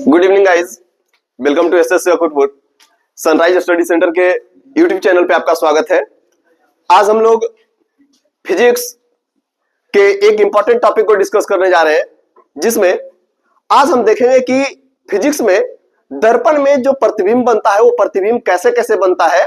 Good evening guys, welcome to SSC Akotpur sunrise study centre के YouTube channel पे आपका स्वागत है। आज हम लोग फिजिक्स के एक इंपॉर्टेंट टॉपिक को डिस्कस करने जा रहे हैं, जिसमें आज हम देखेंगे कि फिजिक्स में दर्पण में जो प्रतिबिंब बनता है वो प्रतिबिंब कैसे कैसे बनता है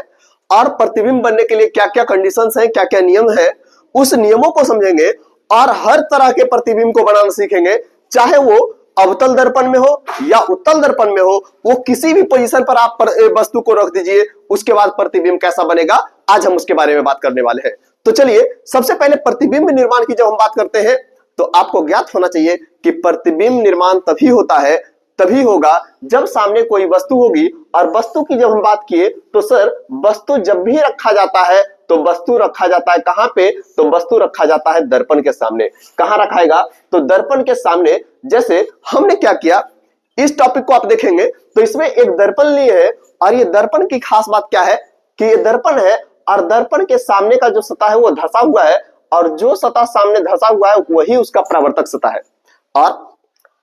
और प्रतिबिंब बनने के लिए क्या क्या कंडीशंस हैं, क्या क्या नियम है, उस नियमों को समझेंगे और हर तरह के प्रतिबिंब को बनाना सीखेंगे। चाहे वो अवतल दर्पण में हो या उत्तल दर्पण में हो, वो किसी भी पोजीशन पर आप वस्तु को रख दीजिए, उसके बाद प्रतिबिंब कैसा बनेगा, आज हम उसके बारे में बात करने वाले हैं। तो चलिए, सबसे पहले प्रतिबिंब निर्माण की जब हम बात करते हैं तो आपको ज्ञात होना चाहिए कि प्रतिबिंब निर्माण तभी होगा जब सामने कोई वस्तु होगी। और वस्तु की जब हम बात किए तो सर, वस्तु जब भी रखा जाता है तो वस्तु रखा जाता है कहां पे? तो वस्तु रखा जाता है दर्पण के सामने। कहां रखाएगा? तो दर्पण के सामने। जैसे हमने क्या किया, इस टॉपिक को आप देखेंगे तो इसमें एक दर्पण लिए है और ये दर्पण की खास बात क्या है कि ये दर्पण है और दर्पण के सामने का जो सतह है वो धंसा हुआ है और जो सतह सामने धंसा हुआ है वही उसका परावर्तक सतह है। और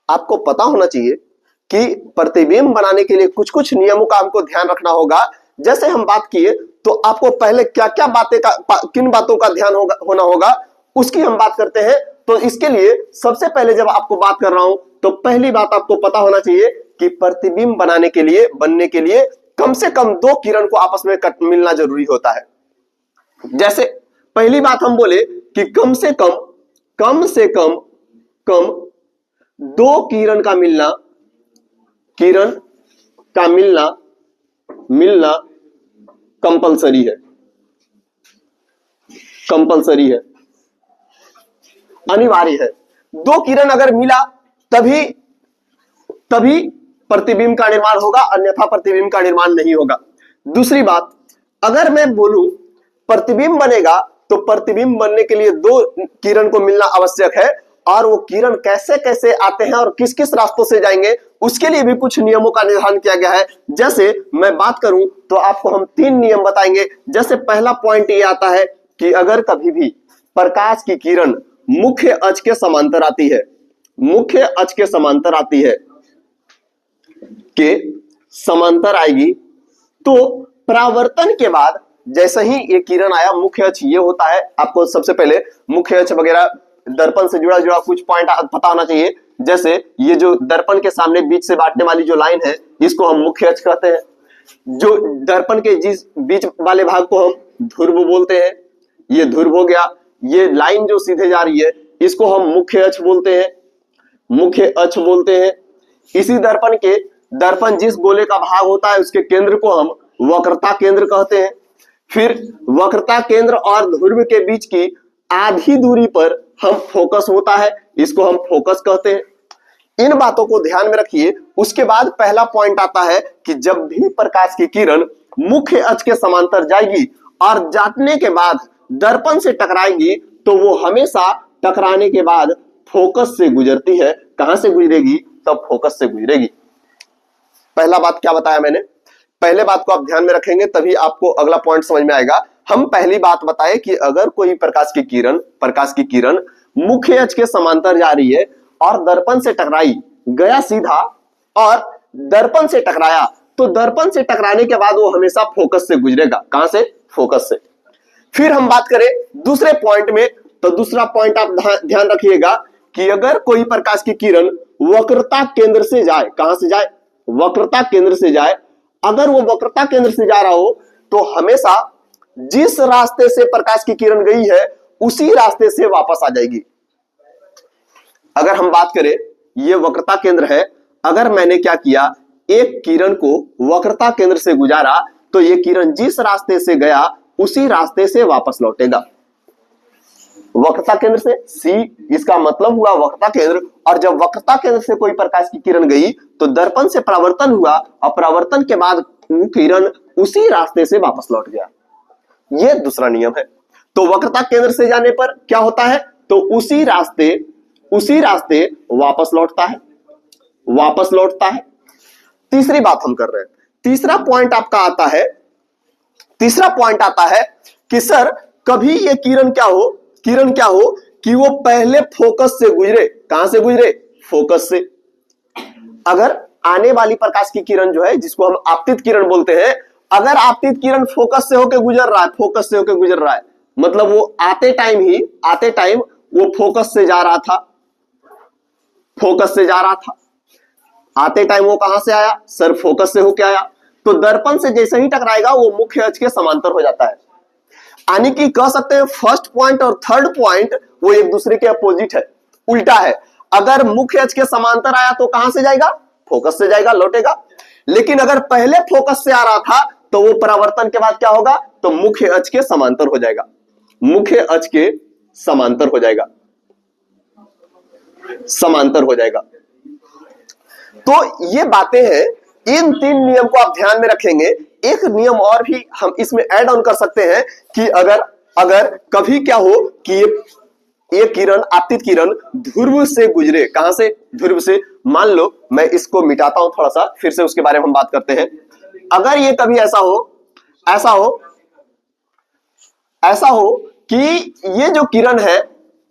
आपको पता होना चाहिए कि प्रतिबिंब बनाने के लिए कुछ कुछ नियमों का हमको ध्यान रखना होगा। जैसे हम बात किए तो आपको पहले क्या क्या किन बातों का ध्यान होना होगा उसकी हम बात करते हैं। तो इसके लिए सबसे पहले जब आपको बात कर रहा हूं तो पहली बात आपको पता होना चाहिए कि प्रतिबिंब बनने के लिए कम से कम दो किरण को आपस में मिलना जरूरी होता है। जैसे पहली बात हम बोले कि कम से कम दो किरण का मिलना कंपलसरी है, अनिवार्य है। दो किरण अगर मिला तभी प्रतिबिंब का निर्माण होगा, अन्यथा प्रतिबिंब का निर्माण नहीं होगा। दूसरी बात, अगर मैं बोलूं प्रतिबिंब बनेगा तो प्रतिबिंब बनने के लिए दो किरण को मिलना आवश्यक है और वो किरण कैसे कैसे आते हैं और किस किस रास्तों से जाएंगे उसके लिए भी कुछ नियमों का निर्धारण किया गया है। जैसे मैं बात करूं तो आपको हम 3 नियम बताएंगे। जैसे पहला पॉइंट ये आता है कि अगर कभी भी प्रकाश की किरण मुख्य अक्ष के समांतर आती है के समांतर आएगी तो परावर्तन के बाद जैसे ही ये किरण आया, मुख्य अक्ष ये होता है। आपको सबसे पहले मुख्य अक्ष वगैरह दर्पण से जुड़ा कुछ पॉइंट पता होना चाहिए। जैसे ये जो दर्पण के सामने बीच से बांटने वाली जो लाइन है इसको हम मुख्य अक्ष कहते हैं। जो दर्पण के जिस बीच वाले भाग को हम ध्रुव बोलते हैं, ये ध्रुव हो गया। ये लाइन जो सीधे जा रही है इसको हम मुख्य अक्ष बोलते हैं। इसी दर्पण जिस गोले का भाग होता है उसके केंद्र को हम वक्रता केंद्र कहते हैं। फिर वक्रता केंद्र और ध्रुव के बीच की आधी दूरी पर हम फोकस होता है, इसको हम फोकस कहते हैं। इन बातों को ध्यान में रखिए। उसके बाद पहला पॉइंट आता है कि जब भी प्रकाश की किरण मुख्य अक्ष के समांतर जाएगी और जाने के बाद दर्पण से टकराएगी तो वो हमेशा टकराने के बाद फोकस से गुजरती है। कहां से गुजरेगी? तब फोकस से गुजरेगी। पहला बात क्या बताया मैंने? पहले बात को आप ध्यान में रखेंगे तभी आपको अगला पॉइंट समझ में आएगा। हम पहली बात बताए कि अगर कोई प्रकाश की किरण मुख्य अक्ष के समांतर जा रही है और दर्पण से टकराई, गया सीधा और दर्पण से टकराया तो दर्पण से टकराने के बाद वो हमेशा फोकस से गुजरेगा। कहां से? फोकस से। फिर हम बात करें दूसरे पॉइंट में तो दूसरा पॉइंट आप ध्यान रखिएगा कि अगर कोई प्रकाश की किरण वक्रता केंद्र से जाए, कहां से जाए? वक्रता केंद्र से जाए। अगर वो वक्रता केंद्र से जा रहा हो तो हमेशा जिस रास्ते से प्रकाश की किरण गई है उसी रास्ते से वापस आ जाएगी। अगर हम बात करें ये वक्रता केंद्र है, अगर मैंने क्या किया, एक किरण को वक्रता केंद्र से गुजारा तो ये किरण जिस रास्ते से गया उसी रास्ते से वापस लौटेगा। वक्रता केंद्र से सी, इसका मतलब हुआ वक्रता केंद्र। और जब वक्रता केंद्र से कोई प्रकाश की किरण गई तो दर्पण से परावर्तन हुआ और परावर्तन के बाद वो किरण उसी रास्ते से वापस लौट गया। ये दूसरा नियम है। तो वक्रता केंद्र से जाने पर क्या होता है? तो उसी रास्ते वापस लौटता है। तीसरी बात हम कर रहे हैं। तीसरा पॉइंट आता है कि सर कभी ये किरण क्या हो कि वो पहले फोकस से गुजरे। कहां से गुजरे? फोकस से। अगर आने वाली प्रकाश की किरण जो है, जिसको हम आपतित किरण बोलते हैं, अगर आपतित किरण फोकस से होकर गुजर रहा है, फोकस से होकर गुजर रहा है, मतलब वो आते टाइम वो फोकस से जा रहा था, फोकस से जा रहा था, आते टाइम वो कहां से आया सर, फोकस से होके आया, तो दर्पण से जैसे ही टकराएगा वो मुख्य अक्ष के समांतर हो जाता है। यानी कि कह सकते हैं फर्स्ट पॉइंट और थर्ड पॉइंट वो एक दूसरे के अपोजिट है, उल्टा है। अगर मुख्य अक्ष के समांतर आया तो कहां से जाएगा, फोकस से जाएगा, लौटेगा। लेकिन अगर पहले फोकस से आ रहा था तो वो परावर्तन के बाद क्या होगा, तो मुख्य अक्ष के समांतर हो जाएगा, मुख्य अक्ष के समांतर हो जाएगा, समांतर हो जाएगा। तो ये बातें हैं, इन 3 नियम को आप ध्यान में रखेंगे। एक नियम और भी हम इसमें ऐड ऑन कर सकते हैं कि अगर कभी क्या हो कि ये किरण, आपतित किरण ध्रुव से गुजरे, कहां से, ध्रुव से। मान लो मैं इसको मिटाता हूं थोड़ा सा, फिर से उसके बारे में हम बात करते हैं। अगर ये कभी ऐसा हो कि ये जो किरण है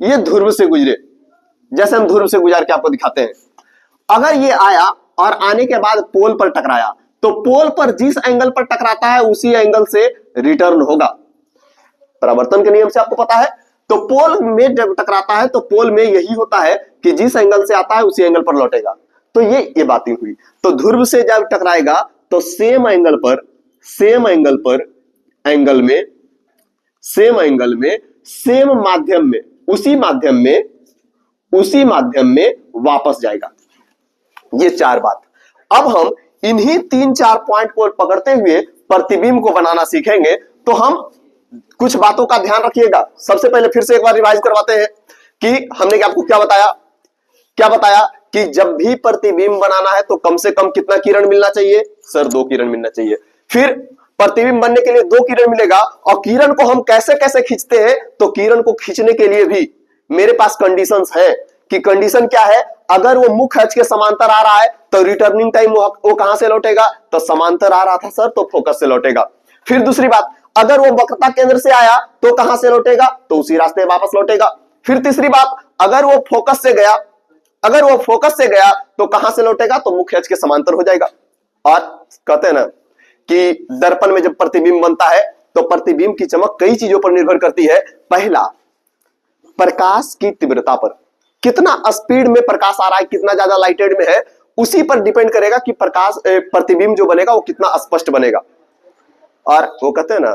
ये ध्रुव से गुजरे, जैसे हम ध्रुव से गुजार के आपको दिखाते हैं। अगर ये आया और आने के बाद पोल पर टकराया, तो पोल पर जिस एंगल पर टकराता है उसी एंगल से रिटर्न होगा। परावर्तन के नियम से आपको पता है। तो पोल में जब टकराता है तो पोल में यही होता है कि जिस एंगल से आता है उसी एंगल पर लौटेगा। तो ये बातें हुई। तो ध्रुव से जब टकराएगा तो सेम एंगल पर सेम माध्यम में, उसी माध्यम में वापस जाएगा। ये 4 बात। अब हम इन्हीं 3-4 पॉइंट को पकड़ते हुए प्रतिबिंब को बनाना सीखेंगे। तो हम कुछ बातों का ध्यान रखिएगा। सबसे पहले फिर से एक बार रिवाइज करवाते हैं कि हमने आपको क्या बताया कि जब भी प्रतिबिंब बनाना है तो कम से कम कितना किरण मिलना चाहिए सर, 2 किरण मिलना चाहिए। फिर प्रतिबिंब बनने के लिए 2 किरण मिलेगा। और किरण को हम कैसे कैसे खींचते हैं, तो किरण को खींचने के लिए भी मेरे पास कंडीशंस है। कि कंडीशन क्या है, अगर वो मुख्य अक्ष के समांतर आ रहा है तो रिटर्निंग टाइम वो कहां से लौटेगा, तो समांतर आ रहा था सर तो फोकस से लौटेगा। फिर दूसरी बात, अगर वो वक्रता केंद्र से आया तो कहां से लौटेगा, तो उसी रास्ते वापस लौटेगा। फिर तीसरी बात, अगर वो फोकस से गया तो कहां से लौटेगा, तो मुख्य अक्ष के समांतर हो जाएगा। और कहते हैं ना कि दर्पण में जब प्रतिबिंब बनता है तो प्रतिबिंब की चमक कई चीजों पर निर्भर करती है। पहला, प्रकाश की तीव्रता पर, कितना स्पीड में प्रकाश आ रहा है, कितना ज्यादा लाइटेड में है, उसी पर डिपेंड करेगा कि प्रतिबिंब जो बनेगा वो कितना स्पष्ट बनेगा। और वो कहते हैं ना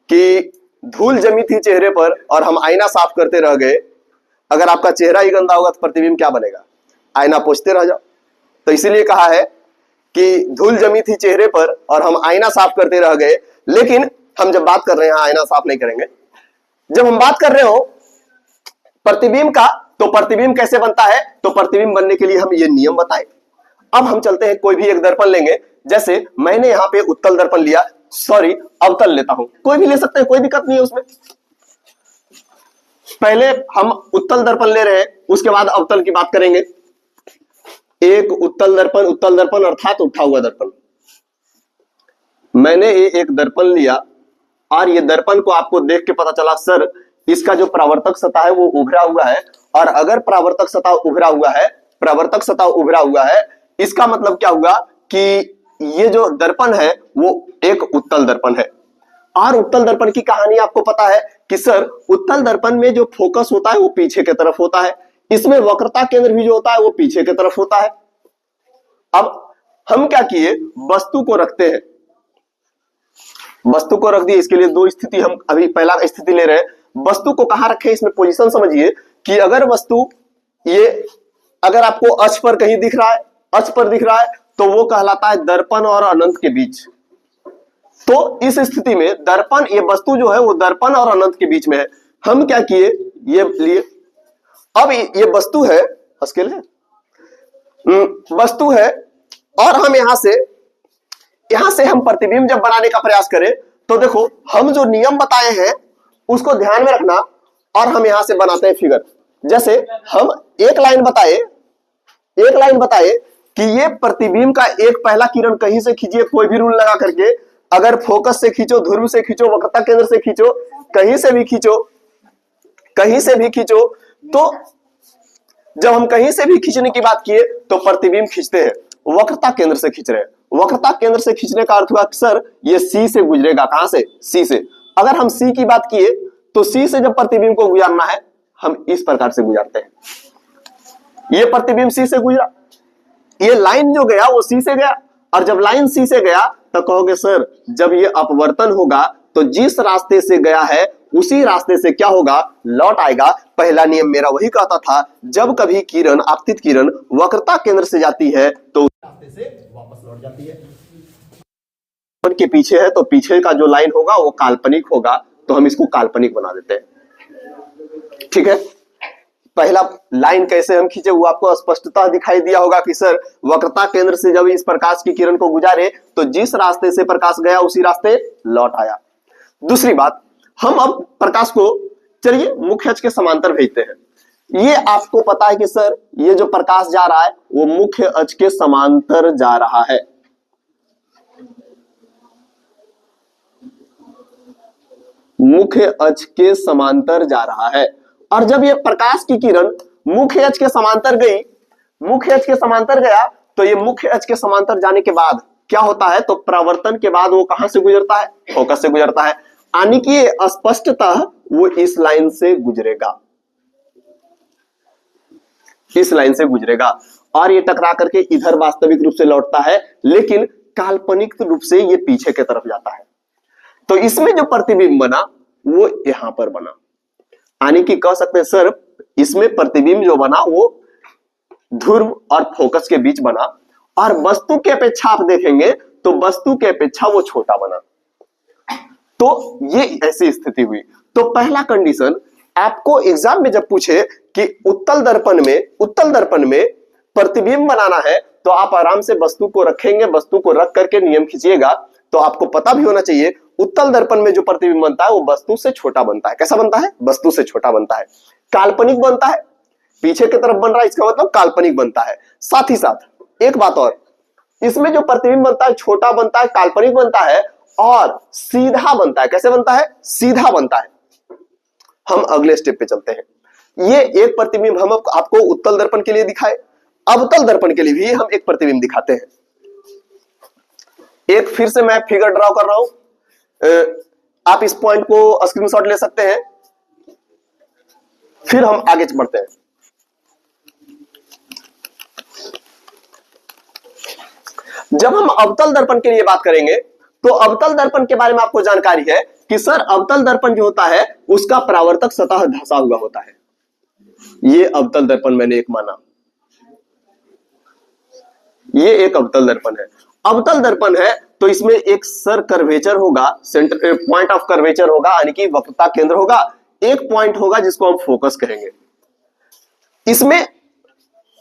कि धूल जमी थी चेहरे पर और हम आईना साफ करते रह गए। अगर आपका चेहरा ही गंदा होगा तो प्रतिबिंब क्या बनेगा, आईना पोंछते रह जाओ। तो इसीलिए कहा है कि धूल जमी थी चेहरे पर और हम आईना साफ करते रह गए। लेकिन हम जब बात कर रहे हैं, आईना साफ नहीं करेंगे, जब हम बात कर रहे हो प्रतिबिंब का, तो प्रतिबिंब कैसे बनता है, तो प्रतिबिंब बनने के लिए हम ये नियम बताए। अब हम चलते हैं, कोई भी एक दर्पण लेंगे। जैसे मैंने यहां पे उत्तल दर्पण लिया, सॉरी अवतल लेता हूं, कोई भी ले सकते हैं, कोई दिक्कत नहीं है उसमें। पहले हम उत्तल दर्पण ले रहे हैं, उसके बाद अवतल की बात करेंगे। एक उत्तल दर्पण अर्थात उठा हुआ दर्पण। मैंने एक दर्पण लिया और ये दर्पण को आपको देख के पता चला सर इसका जो परावर्तक सतह है वो उभरा हुआ है। और अगर परावर्तक सतह उभरा हुआ है, इसका मतलब क्या हुआ कि ये जो दर्पण है वो एक उत्तल दर्पण है। और उत्तल दर्पण की कहानी आपको पता है कि सर उत्तल दर्पण में जो फोकस होता है वो पीछे की तरफ होता है, इसमें वक्रता केंद्र भी जो होता है वो पीछे की तरफ होता है। अब हम क्या किए, वस्तु को रख दिए। इसके लिए 2 स्थिति, हम अभी पहला स्थिति ले रहे हैं। वस्तु को कहां रखें, इसमें पोजीशन समझिए कि अगर वस्तु ये अगर आपको अक्ष पर कहीं दिख रहा है, तो वो कहलाता है दर्पण और अनंत के बीच। तो इस स्थिति में दर्पण, ये वस्तु जो है वो दर्पण और अनंत के बीच में है। हम क्या किए, ये लिए, अब ये वस्तु है, स्केल है, वस्तु है, और हम यहां से हम प्रतिबिंब जब बनाने का प्रयास करें तो देखो हम जो नियम बताए हैं उसको ध्यान में रखना। और हम यहां से बनाते हैं फिगर। जैसे हम एक लाइन बताए कि ये प्रतिबिंब का एक पहला किरण कहीं से खींचिए, कोई भी रूल लगा करके, अगर फोकस से खींचो, ध्रुव से खींचो, वक्रता केंद्र से खींचो, कहीं से भी खींचो, तो जब हम कहीं से भी खींचने की बात किए तो प्रतिबिंब खींचते हैं, वक्रता केंद्र से खींच रहे हैं। वक्रता केंद्र से खींचने का अर्थ हुआ कि सर ये सी से गुजरेगा। कहां से? सी से। अगर हम सी की बात किए तो सी से जब प्रतिबिंब को गुजारना है हम इस प्रकार से गुजारते हैं। ये प्रतिबिंब सी से गुजरा, ये लाइन जो गया वो सी से गया, और जब लाइन सी से गया तो कहोगे सर जब ये अपवर्तन होगा तो जिस रास्ते से गया है उसी रास्ते से क्या होगा? लौट आएगा। पहला नियम मेरा वही कहता था, जब कभी किरण, आपतित किरण वक्रता केंद्र से जाती है तो उस रास्ते से वापस लौट जाती है। के पीछे है तो पीछे का जो लाइन होगा वो काल्पनिक होगा, तो हम इसको काल्पनिक बना देते हैं। ठीक है, पहला लाइन कैसे हम खींचे वो आपको स्पष्टता दिखाई दिया होगा कि सर वक्रता केंद्र से जब इस प्रकाश की किरण को गुजारे तो जिस रास्ते से प्रकाश गया उसी रास्ते लौट आया। दूसरी बात, हम अब प्रकाश को चलिए मुख्य अक्ष के समांतर भेजते हैं। ये आपको पता है कि सर ये जो प्रकाश जा रहा है वो मुख्य अक्ष के समांतर जा रहा है। मुख्य अक्ष के समांतर जा रहा है, और जब ये प्रकाश की किरण मुख्य अक्ष के समांतर गई, मुख्य अक्ष के समांतर गया तो ये मुख्य अक्ष के समांतर जाने के बाद क्या होता है? तो परावर्तन के बाद वो कहां से गुजरता है? फोकस से गुजरता है। यानी कि स्पष्टतः वो इस लाइन से गुजरेगा, इस लाइन से गुजरेगा, और ये टकरा करके इधर वास्तविक रूप से लौटता है, लेकिन काल्पनिक रूप से ये पीछे की तरफ जाता है। तो इसमें जो प्रतिबिंब बना वो यहां पर बना, यानी कि कह सकते हैं सर इसमें प्रतिबिंब जो बना वो ध्रुव और फोकस के बीच बना, और वस्तु की अपेक्षा आप देखेंगे तो वस्तु की अपेक्षा वो छोटा बना। तो ये ऐसी स्थिति हुई। तो पहला कंडीशन आपको एग्जाम में जब पूछे कि उत्तल दर्पण में प्रतिबिंब बनाना है तो आप आराम से वस्तु को रखेंगे, वस्तु को रख करके नियम खींचिएगा, तो आपको पता भी होना चाहिए उत्तल दर्पण में जो प्रतिबिंब बनता है वो वस्तु से छोटा बनता है। कैसा बनता है? वस्तु से छोटा बनता है, काल्पनिक बनता है। पीछे की तरफ बन रहा है इसका मतलब काल्पनिक बनता है। साथ ही साथ एक बात और, इसमें जो प्रतिबिंब बनता है छोटा बनता है, काल्पनिक बनता है और सीधा बनता है। कैसे बनता है? सीधा बनता है। हम अगले स्टेप पे चलते हैं। ये एक प्रतिबिंब हम आपको उत्तल दर्पण के लिए दिखाए, अवतल दर्पण के लिए भी हम एक प्रतिबिंब दिखाते हैं। एक फिर से मैं फिगर ड्रॉ कर रहा हूं, आप इस पॉइंट को स्क्रीनशॉट ले सकते हैं, फिर हम आगे बढ़ते हैं। जब हम अवतल दर्पण के लिए बात करेंगे तो अवतल दर्पण के बारे में आपको जानकारी है कि सर अवतल दर्पण जो होता है उसका परावर्तक सतह धंसा हुआ होता है। ये अवतल दर्पण मैंने एक माना, ये एक अवतल दर्पण है। अवतल दर्पण है तो इसमें एक सर कर्वेचर होगा, सेंटर पॉइंट ऑफ कर्वेचर होगा, यानी कि वक्रता केंद्र होगा। एक पॉइंट होगा जिसको हम फोकस कहेंगे। इसमें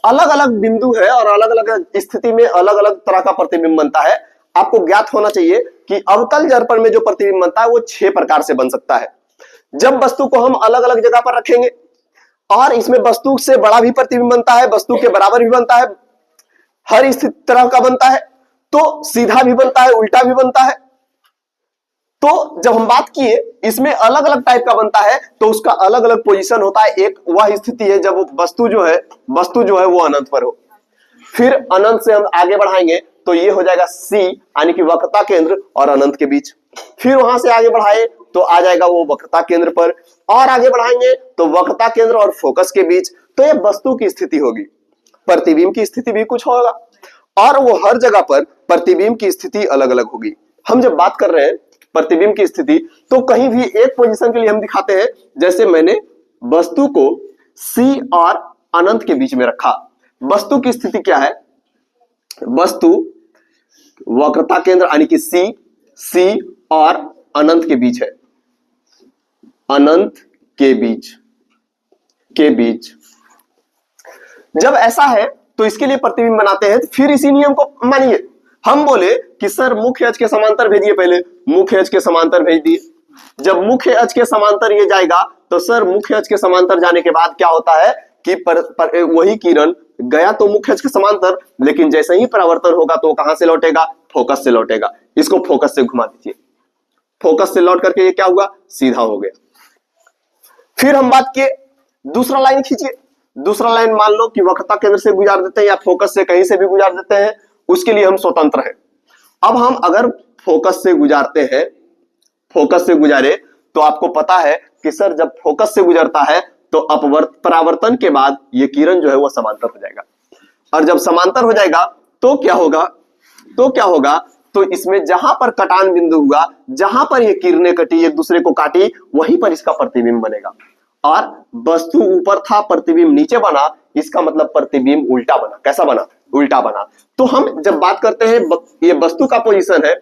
अलग अलग बिंदु है और अलग अलग स्थिति में अलग अलग तरह का प्रतिबिंब बनता है। आपको ज्ञात होना चाहिए कि अवतल दर्पण में जो प्रतिबिंब बनता है वो 6 प्रकार से बन सकता है। जब वस्तु को हम अलग अलग जगह पर रखेंगे और इसमें वस्तु से बड़ा भी प्रतिबिंब बनता है, वस्तु के बराबर भी बनता है, हर स्थिति तरह का बनता है, तो सीधा भी बनता है, उल्टा भी बनता है। तो जब हम बात किए इसमें अलग अलग टाइप का बनता है तो उसका अलग अलग पोजीशन होता है। एक वह स्थिति है जब वस्तु जो है वो अनंत पर हो। फिर अनंत से हम आगे बढ़ाएंगे तो ये हो जाएगा सी, यानी कि वक्रता केंद्र और अनंत के बीच। फिर वहां से आगे बढ़ाए तो आ जाएगा वो वक्रता केंद्र पर, और आगे बढ़ाएंगे तो वक्रता केंद्र और फोकस के बीच। तो ये वस्तु की स्थिति होगी। प्रतिबिंब की स्थिति भी कुछ होगा और वो हर जगह पर प्रतिबिंब की स्थिति अलग अलग होगी। हम जब बात कर रहे हैं प्रतिबिंब की स्थिति तो कहीं भी एक पोजीशन के लिए हम दिखाते हैं, जैसे मैंने वस्तु को सी और अनंत के बीच में रखा। वस्तु की स्थिति क्या है? वस्तु वक्रता केंद्र यानी कि सी और अनंत के बीच है, अनंत के बीच। जब ऐसा है तो इसके लिए प्रतिबिंब बनाते हैं। तो फिर इसी नियम को मानिए, हम बोले कि सर मुख्य अक्ष के समांतर भेजिए, पहले मुख्य अक्ष के समांतर भेज दिए। जब मुख्य अक्ष के समांतर ये जाएगा तो सर मुख्य अक्ष के समांतर जाने के बाद क्या होता है कि वही किरण गया तो मुख्य अक्ष के समांतर, लेकिन जैसे ही परावर्तन होगा तो कहां से लौटेगा? फोकस से लौटेगा। इसको फोकस से घुमा दीजिए, फोकस से लौट करके ये क्या हुआ? सीधा हो गया। फिर हम बात किए दूसरा लाइन खींचिए। दूसरा लाइन मान लो कि वक्रता केंद्र से गुजार देते हैं या फोकस से कहीं से भी गुजार देते हैं, उसके लिए हम स्वतंत्र हैं। अब हम अगर फोकस से गुजारते हैं, फोकस से गुजारे तो आपको पता है कि सर जब फोकस से गुजरता है तो अपवर्त परावर्तन के बाद ये किरण जो है वो समांतर हो जाएगा, और जब समांतर हो जाएगा तो क्या होगा, तो इसमें जहां पर कटान बिंदु हुआ, जहां पर ये किरणें कटी एक दूसरे को काटी, वहीं पर इसका प्रतिबिंब बनेगा। और वस्तु ऊपर था प्रतिबिंब नीचे बना, इसका मतलब प्रतिबिंब उल्टा बना। कैसा बना? उल्टा बना। तो हम जब बात करते हैं ये वस्तु का पोजीशन है,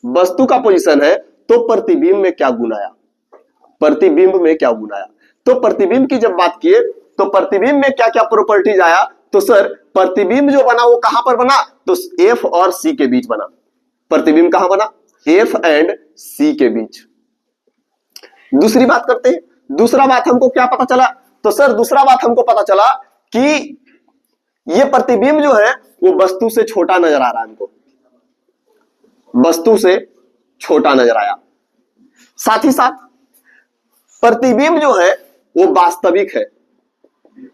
वस्तु का पोजीशन है, तो प्रतिबिंब में क्या गुण आया, प्रतिबिंब में क्या गुण आया। तो प्रतिबिंब की जब बात किए तो प्रतिबिंब में क्या क्या प्रॉपर्टीज आया, तो सर प्रतिबिंब जो बना वो कहां पर बना, तो एफ और सी के बीच बना। प्रतिबिंब कहां बना? एफ एंड सी के बीच। दूसरी बात करते हैं, दूसरा बात हमको क्या पता चला, तो सर दूसरा बात हमको पता चला कि ये प्रतिबिंब जो है वो वस्तु से छोटा नजर आ रहा है हमको, वस्तु से छोटा नजर आया। साथ ही साथ प्रतिबिंब जो है वो वास्तविक है।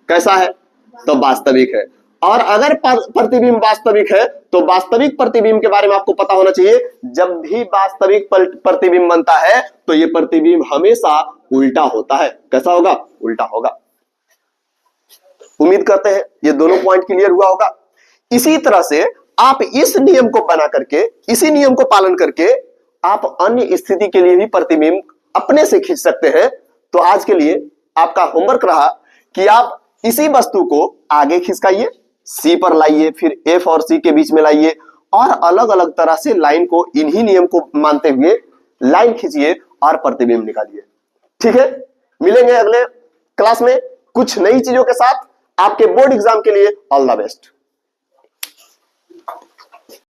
कैसा है? तो वास्तविक है। और अगर प्रतिबिंब वास्तविक है तो वास्तविक प्रतिबिंब के बारे में आपको पता होना चाहिए, जब भी वास्तविक प्रतिबिंब बनता है तो ये प्रतिबिंब हमेशा उल्टा होता है। कैसा होगा? उल्टा होगा। उम्मीद करते हैं ये दोनों पॉइंट क्लियर हुआ होगा। इसी तरह से आप इस नियम को बना करके, इसी नियम को पालन करके आप अन्य स्थिति के लिए भी प्रतिबिंब अपने से खींच सकते हैं। तो आज के लिए आपका होमवर्क रहा कि आप इसी वस्तु को आगे खिसकाइए, सी पर लाइए, फिर एफ और सी के बीच में लाइए, और अलग अलग तरह से लाइन को इन्हीं नियम को मानते हुए लाइन खींचिए और प्रतिबिंब निकालिए। ठीक है, मिलेंगे अगले क्लास में कुछ नई चीजों के साथ। आपके बोर्ड एग्जाम के लिए ऑल द बेस्ट।